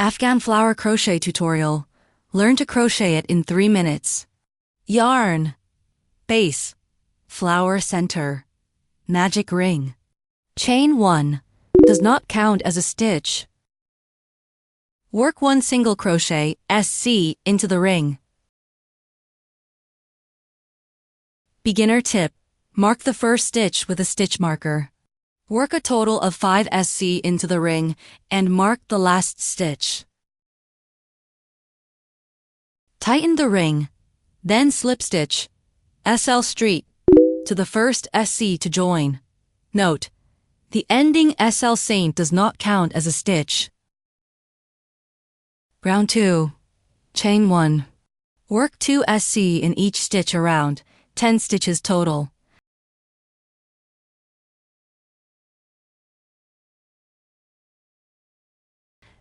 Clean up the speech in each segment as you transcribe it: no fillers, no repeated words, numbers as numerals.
Afghan flower crochet tutorial. Learn to crochet it in 3 minutes. Yarn. Base. Flower center. Magic ring. Chain 1. Does not count as a stitch. Work 1 single crochet SC into the ring. Beginner tip. Mark the first stitch with a stitch marker. Work a total of 5 SC into the ring and mark the last stitch. Tighten the ring, then slip stitch SL straight to the first SC to join. Note: the ending SL seam does not count as a stitch. Round 2. Chain 1. Work 2 SC in each stitch around, 10 stitches total.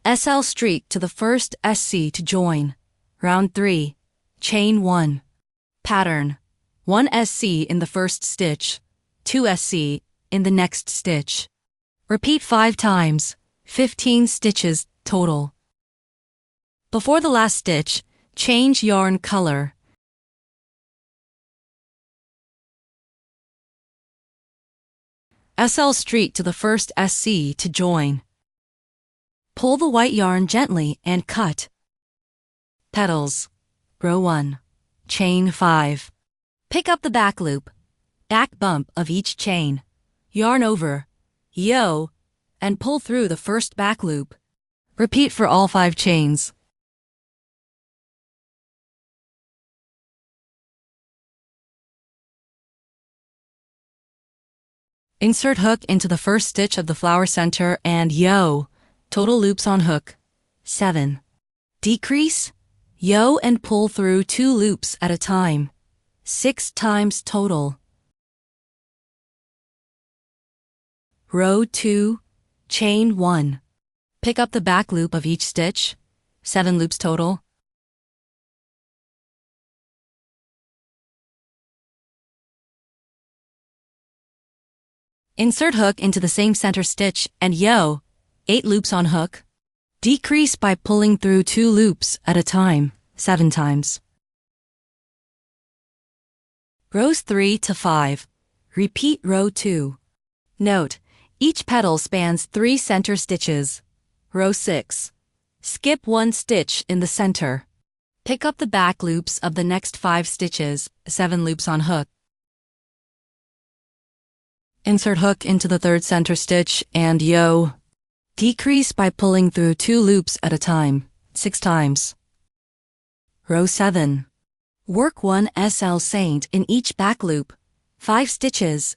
SL straight to the first SC to join. Round 3. Chain 1. Pattern: 1 SC in the first stitch, 2 SC in the next stitch. Repeat 5 times, 15 stitches total. Before the last stitch, change yarn color. SL straight to the first SC to join. Pull the white yarn gently and cut. Petals. Row 1. Chain 5. Pick up the back loop, back bump of each chain. Yarn over, yo, and pull through the first back loop. Repeat for all 5 chains. Insert hook into the first stitch of the flower center and yo. Total loops on hook, 7. Decrease, yo and pull through 2 loops at a time, 6 times total. Row 2, chain 1. Pick up the back loop of each stitch, 7 loops total. Insert hook into the same center stitch and yo, 8 loops on hook. Decrease by pulling through 2 loops at a time, 7 times. Rows 3 to 5. Repeat row 2. Note: each petal spans 3 center stitches. Row 6. Skip 1 stitch in the center. Pick up the back loops of the next 5 stitches, 7 loops on hook. Insert hook into the 3rd center stitch and yo. Decrease by pulling through 2 loops at a time, 6 times. Row 7. Work 1 SL seam in each back loop, 5 stitches.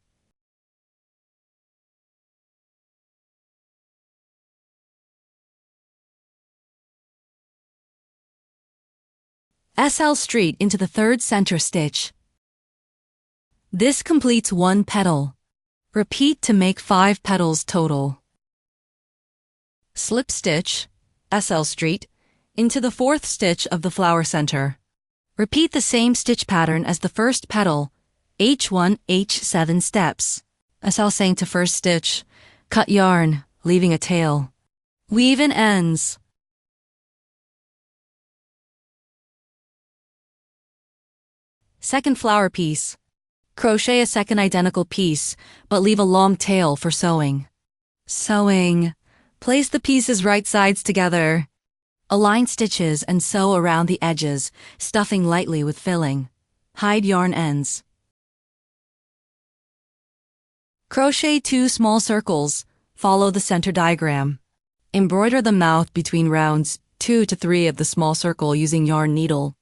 SL straight into the 3rd center stitch. This completes 1 petal. Repeat to make 5 petals total. Slip stitch, SL straight, into the 4th stitch of the flower center. Repeat the same stitch pattern as the first petal, H1, H7 steps. SL seam to first stitch, cut yarn, leaving a tail. Weave in ends. Second flower piece. Crochet a second identical piece, but leave a long tail for sewing. Sewing. Place the pieces right sides together. Align stitches and sew around the edges, stuffing lightly with filling. Hide yarn ends. Crochet 2 small circles. Follow the center diagram. Embroider the mouth between rounds 2 to 3 of the small circle using yarn needle.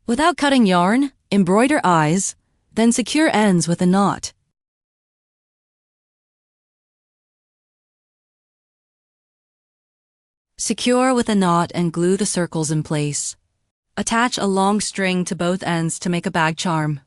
Without cutting yarn, embroider eyes, then secure ends with a knot. Secure with a knot and glue the circles in place. Attach a long string to both ends to make a bag charm.